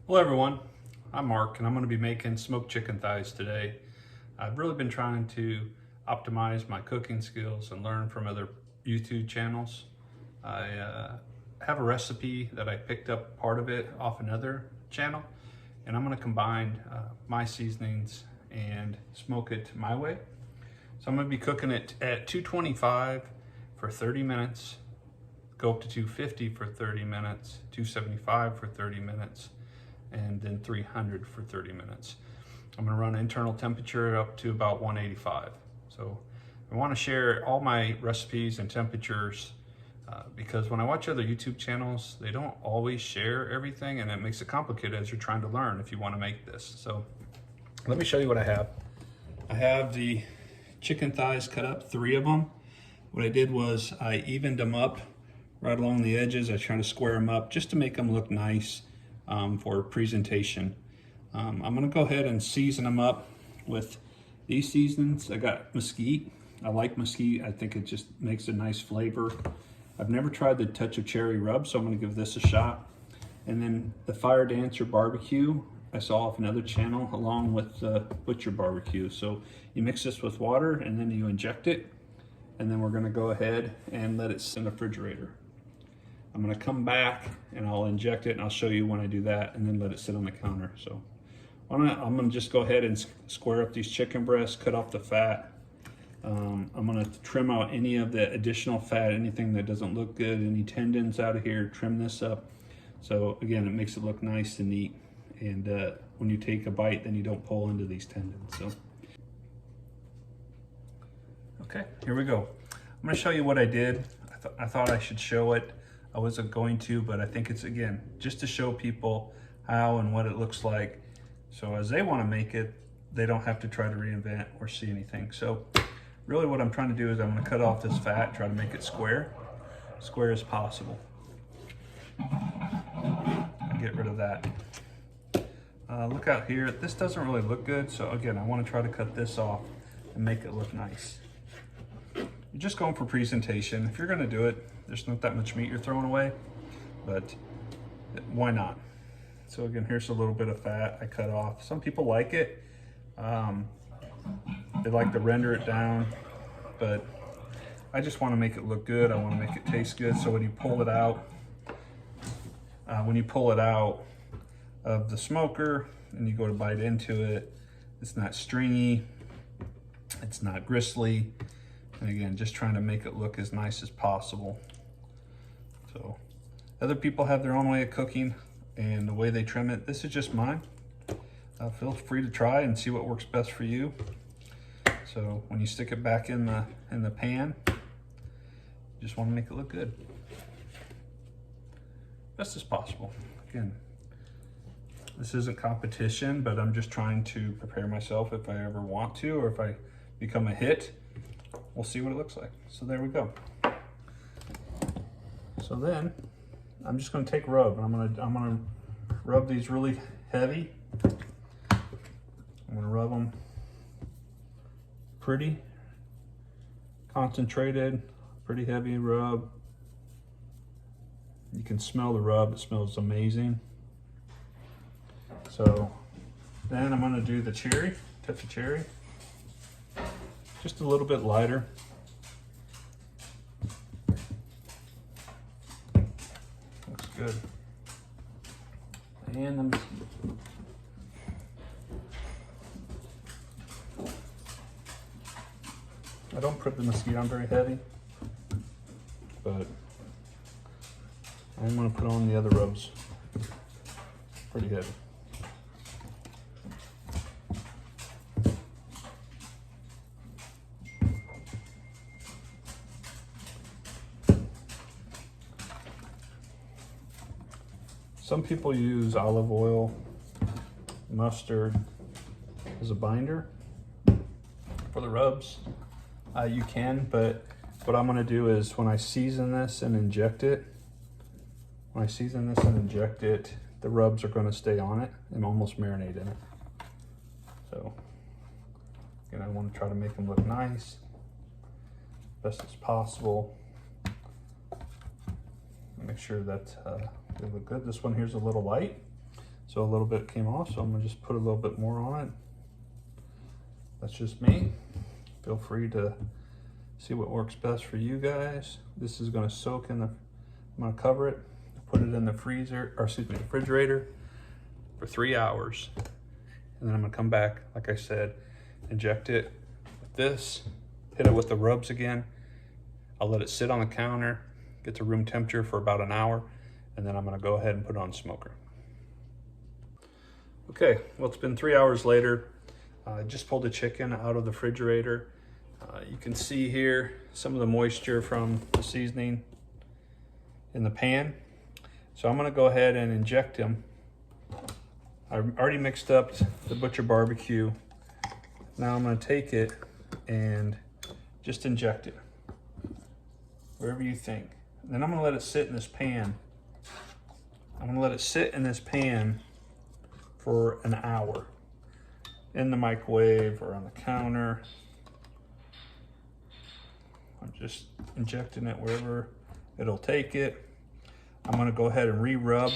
Hello everyone, I'm Mark and I'm going to be making smoked chicken thighs today. I've really been trying to optimize my cooking skills and learn from other YouTube channels. I have a recipe that I picked up part of it off another channel, and I'm going to combine my seasonings and smoke it my way. So I'm going to be cooking it at 225 for 30 minutes, go up to 250 for 30 minutes, 275 for 30 minutes, and then 300 for 30 minutes. I'm gonna run internal temperature up to about 185. So I wanna share all my recipes and temperatures because when I watch other YouTube channels, they don't always share everything, and it makes it complicated as you're trying to learn if you wanna make this. So let me show you what I have. I have the chicken thighs cut up, 3 of them. What I did was I evened them up right along the edges. I tried to square them up just to make them look nice for presentation. I'm gonna go ahead and season them up with these seasonings. I got mesquite. I like mesquite. I think it just makes a nice flavor. I've never tried the touch of cherry rub, so I'm gonna give this a shot. And then the Fire Dancer barbecue I saw off another channel along with butcher barbecue. So you mix this with water and then you inject it. And then we're gonna go ahead and let it sit in the refrigerator. I'm gonna come back and I'll inject it and I'll show you when I do that, and then let it sit on the counter. So I'm gonna just go ahead and square up these chicken breasts, cut off the fat. I'm gonna trim out any of the additional fat, anything that doesn't look good, any tendons out of here, trim this up. So again, it makes it look nice and neat. And when you take a bite, then you don't pull into these tendons. So, okay, here we go. I'm gonna show you what I did. I thought I should show it. I wasn't going to, but I think it's, again, just to show people how and what it looks like. So as they want to make it, they don't have to try to reinvent or see anything. So really what I'm trying to do is I'm going to cut off this fat, try to make it square as possible. And get rid of that. Look out here, this doesn't really look good. So again, I want to try to cut this off and make it look nice. You're just going for presentation. If you're going to do it, there's not that much meat you're throwing away, but why not? So again, here's a little bit of fat I cut off. Some people like it. They like to render it down, but I just want to make it look good. I want to make it taste good. So when you pull it out, of the smoker and you go to bite into it, it's not stringy, it's not gristly. And again, just trying to make it look as nice as possible. So other people have their own way of cooking and the way they trim it. This is just mine. Feel free to try and see what works best for you. So when you stick it back in the pan, you just want to make it look good. Best as possible. Again, this isn't competition, but I'm just trying to prepare myself if I ever want to, or if I become a hit. We'll see what it looks like. So there we go. So then I'm just going to take rub, and I'm gonna rub these really heavy. I'm going to rub them pretty concentrated, pretty heavy rub. You can smell the rub, it smells amazing. So then I'm going to do the cherry, touch of cherry. Just a little bit lighter. Looks good. And the mesquite. I don't put the mesquite on very heavy, but I'm going to put on the other rubs pretty heavy. Some people use olive oil, mustard as a binder for the rubs. You can, but what I'm gonna do is when I season this and inject it, the rubs are gonna stay on it and almost marinate in it. So, again, I wanna try to make them look nice, best as possible. Make sure that they look good. This one here's a little light, So a little bit came off, so I'm gonna just put a little bit more on it. That's just me. Feel free to see what works best for you guys. This is gonna soak in the, I'm gonna cover it, put it in the freezer, or excuse me, refrigerator for 3 hours. And then I'm gonna come back, like I said, inject it with this, hit it with the rubs again. I'll let it sit on the counter, get to room temperature for about an hour, and then I'm gonna go ahead and put it on smoker. Okay, well, it's been 3 hours later. I just pulled the chicken out of the refrigerator. You can see here some of the moisture from the seasoning in the pan. So I'm gonna go ahead and inject him. I've already mixed up the Butcher Barbecue. Now I'm gonna take it and just inject it wherever you think. And then I'm gonna let it sit in this pan. I'm gonna let it sit in this pan for an hour in the microwave or on the counter. I'm just injecting it wherever it'll take it. I'm gonna go ahead and re-rub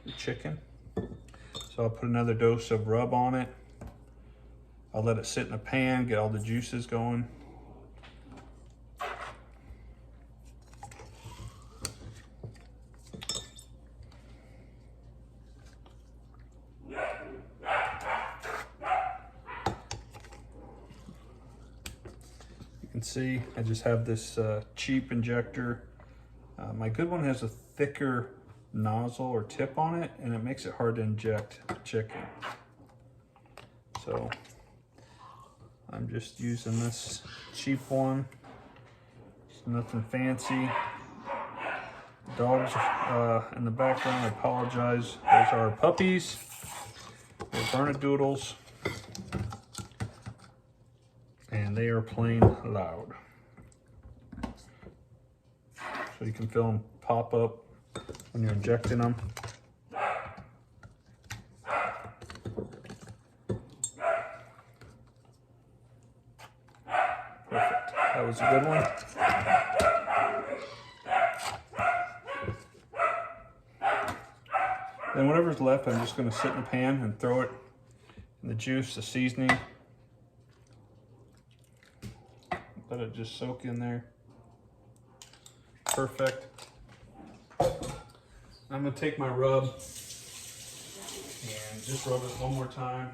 the chicken. So I'll put another dose of rub on it. I'll let it sit in a pan, get all the juices going. You can see I just have this cheap injector. My good one has a thicker nozzle or tip on it, and it makes it hard to inject chicken. So I'm just using this cheap one. It's nothing fancy. Dogs in the background, I apologize. Those are our puppies. They're Bernedoodles. And they are playing loud. So you can feel them pop up when you're injecting them. Perfect. That was a good one. Then whatever's left, I'm just going to sit in the pan and throw it in the juice, the seasoning. Let it just soak in there. Perfect. I'm gonna take my rub and just rub it one more time.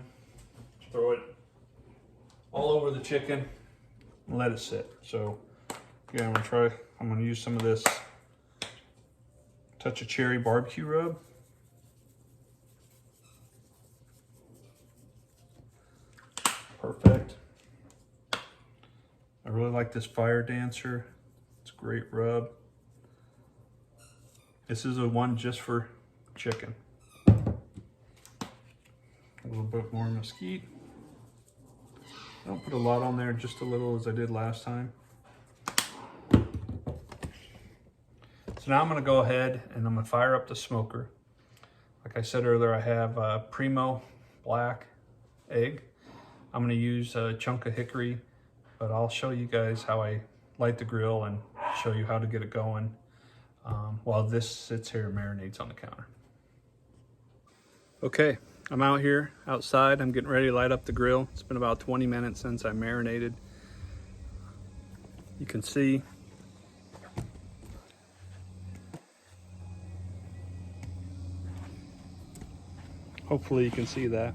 Throw it all over the chicken and let it sit. So again, I'm gonna use some of this touch of cherry barbecue rub. Perfect. I really like this Fire Dancer. It's a great rub. This is a one just for chicken. A little bit more mesquite. I don't put a lot on there, just a little as I did last time. So now I'm gonna go ahead and I'm gonna fire up the smoker. Like I said earlier, I have primo black egg. I'm gonna use a chunk of hickory, but I'll show you guys how I light the grill and show you how to get it going while this sits here and marinates on the counter. Okay, I'm out here outside. I'm getting ready to light up the grill. It's been about 20 minutes since I marinated. You can see hopefully you can see that.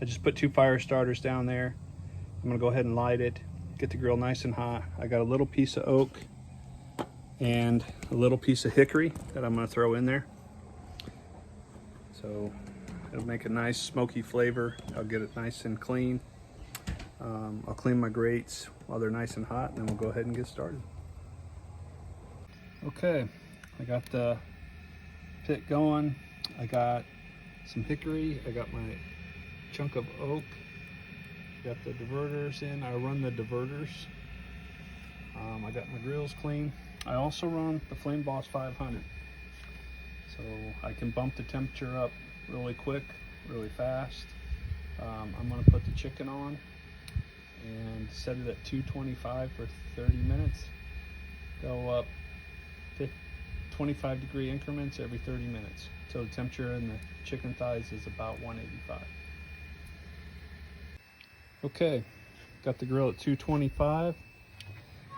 I just put 2 fire starters down there. I'm gonna go ahead and light it, get the grill nice and hot. I got a little piece of oak and a little piece of hickory that I'm gonna throw in there. So it'll make a nice smoky flavor. I'll get it nice and clean. I'll clean my grates while they're nice and hot, and then we'll go ahead and get started. Okay, I got the pit going. I got some hickory. I got my chunk of oak. Got the diverters in. I run the diverters. I got my grills clean. I also run the Flame Boss 500. So I can bump the temperature up really quick, really fast. I'm gonna put the chicken on and set it at 225 for 30 minutes. Go up 25-degree increments every 30 minutes. So the temperature in the chicken thighs is about 185. Okay, got the grill at 225.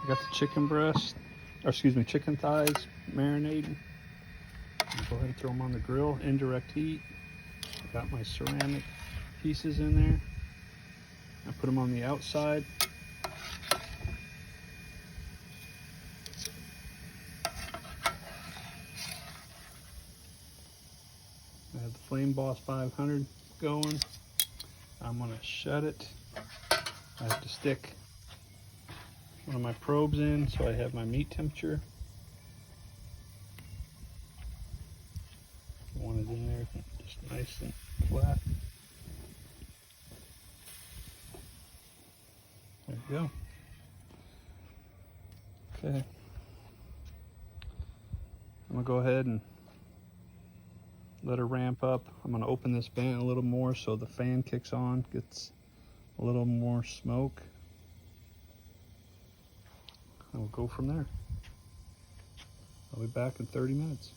I got the chicken breast, or excuse me, chicken thighs marinating. Go ahead and throw them on the grill, indirect heat. I got my ceramic pieces in there. I put them on the outside. I have the Flame Boss 500 going. I'm gonna shut it. I have to stick one of my probes in so I have my meat temperature. I want it in there just nice and flat. There you go. Okay. I'm gonna go ahead and let her ramp up. I'm gonna open this vent a little more so the fan kicks on, gets a little more smoke. And we'll go from there. I'll be back in 30 minutes.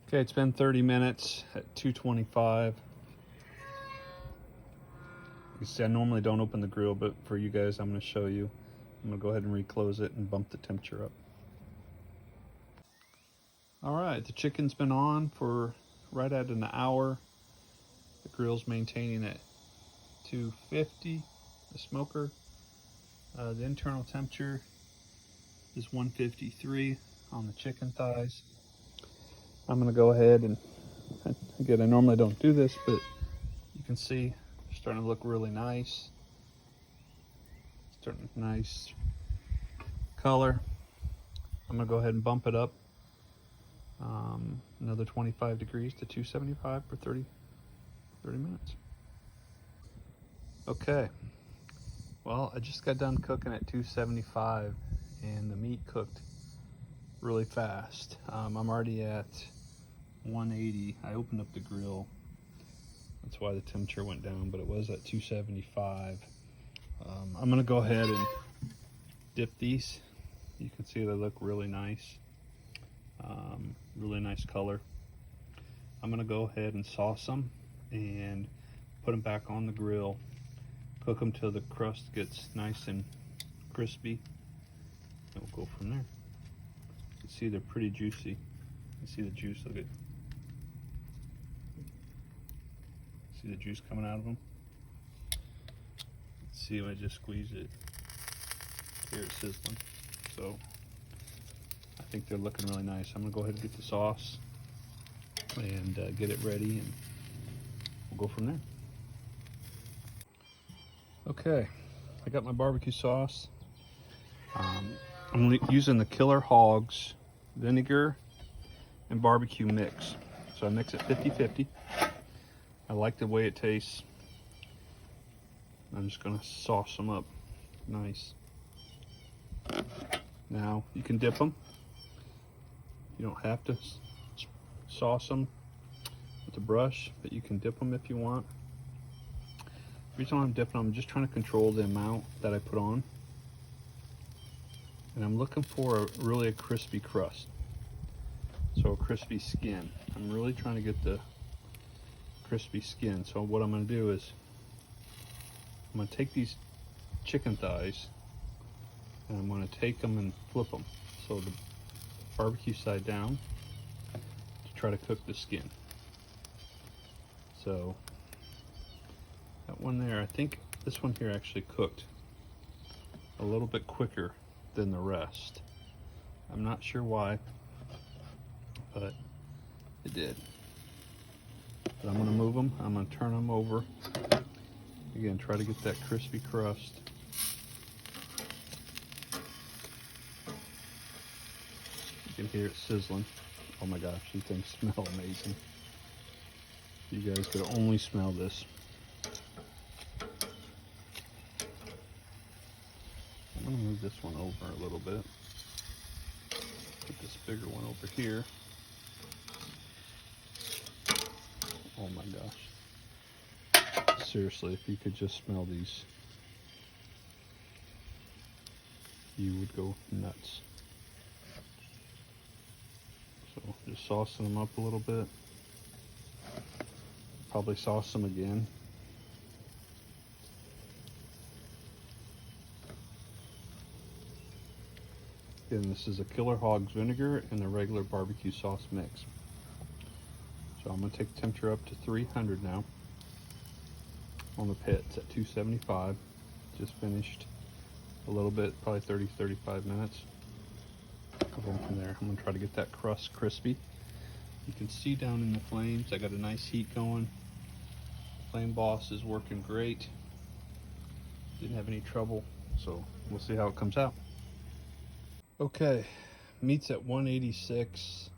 Okay, it's been 30 minutes at 225. You see, I normally don't open the grill, but for you guys, I'm gonna show you. I'm gonna go ahead and reclose it and bump the temperature up. All right, the chicken's been on for right at an hour. The grill's maintaining at 250, the smoker. The internal temperature is 153 on the chicken thighs. I'm gonna go ahead and, again, I normally don't do this, but you can see it's starting to look really nice. Starting with nice color. I'm gonna go ahead and bump it up another 25 degrees to 275 for 30 minutes. Okay, well, I just got done cooking at 275 and the meat cooked really fast. I'm already at 180. I opened up the grill, that's why the temperature went down, but it was at 275. I'm gonna go ahead and dip these. You can see they look really nice. Really nice color. I'm gonna go ahead and sauce them and put them back on the grill. Cook them till the crust gets nice and crispy. And we'll go from there. You can see they're pretty juicy. You see the juice, look at. See the juice coming out of them? Let's see if I just squeeze it. Here it's sizzling. So I think they're looking really nice. I'm gonna go ahead and get the sauce and get it ready, and we'll go from there. Okay, I got my barbecue sauce. I'm using the Killer Hogs vinegar and barbecue mix. So I mix it 50-50. I like the way it tastes. I'm just gonna sauce them up nice. Now you can dip them. You don't have to sauce them with a brush, but you can dip them if you want. The reason why I'm dipping them, I'm just trying to control the amount that I put on. And I'm looking for really a crispy crust. So a crispy skin. I'm really trying to get the crispy skin. So what I'm going to do is I'm going to take these chicken thighs and I'm going to take them and flip them. So the barbecue side down to try to cook the skin. So that one there, I think this one here actually cooked a little bit quicker than the rest. I'm not sure why, but it did. But I'm gonna move them, I'm gonna turn them over. Again, try to get that crispy crust. You can hear it sizzling. Oh my gosh, these things smell amazing. You guys could only smell this. I'm gonna move this one over a little bit. Put this bigger one over here. Oh my gosh. Seriously, if you could just smell these, you would go nuts. Just saucing them up a little bit. Probably sauce them again. Again, this is a Killer Hogs vinegar and a regular barbecue sauce mix. So I'm gonna take the temperature up to 300 now. On the pit, it's at 275. Just finished a little bit, probably 30-35 minutes. I'll go from there. I'm gonna try to get that crust crispy. You can see down in the flames, I got a nice heat going. Flame Boss is working great. Didn't have any trouble, so we'll see how it comes out. Okay, meat's at 186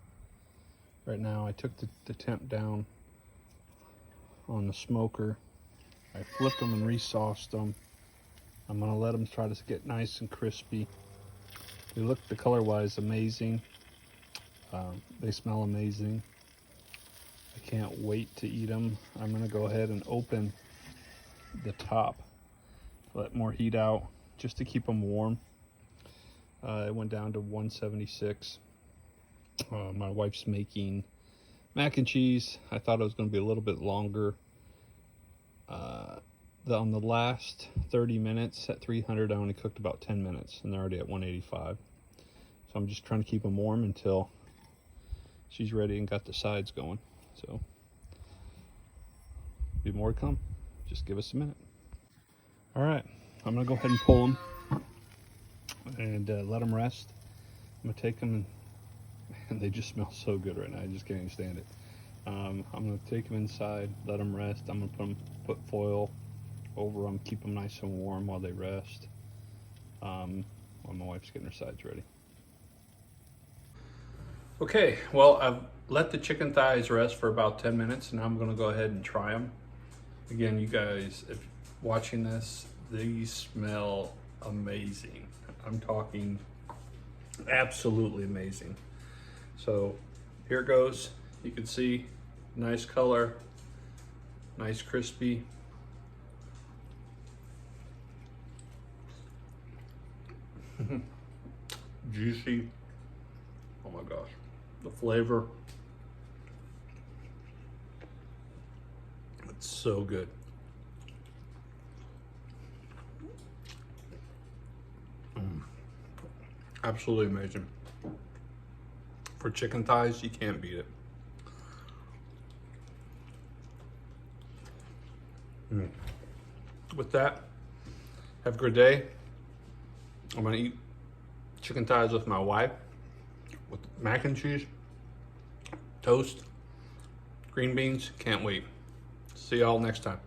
right now. I took the temp down on the smoker. I flipped them and re-sauced them. I'm gonna let them try to get nice and crispy. They look, the color-wise, amazing. They smell amazing. I can't wait to eat them. I'm gonna go ahead and open the top, let more heat out, just to keep them warm. It went down to 176. My wife's making mac and cheese. I thought it was going to be a little bit longer. On the last 30 minutes at 300, I only cooked about 10 minutes, and they're already at 185. So I'm just trying to keep them warm until she's ready and got the sides going. So, be more to come. Just give us a minute. All right, I'm gonna go ahead and pull them and let them rest. I'm gonna take them and they just smell so good right now. I just can't even stand it. I'm gonna take them inside, let them rest. I'm gonna put foil over them, keep them nice and warm while they rest. While my wife's getting her sides ready. Okay, well, I've let the chicken thighs rest for about 10 minutes, and I'm gonna go ahead and try them. Again, you guys, if watching this, these smell amazing. I'm talking absolutely amazing. So here goes. You can see, nice color, nice crispy. Juicy. Oh my gosh, the flavor. It's so good. Absolutely amazing. For chicken thighs, you can't beat it. With that, have a good day. I'm gonna eat chicken thighs with my wife, with mac and cheese, toast, green beans. Can't wait. See y'all next time.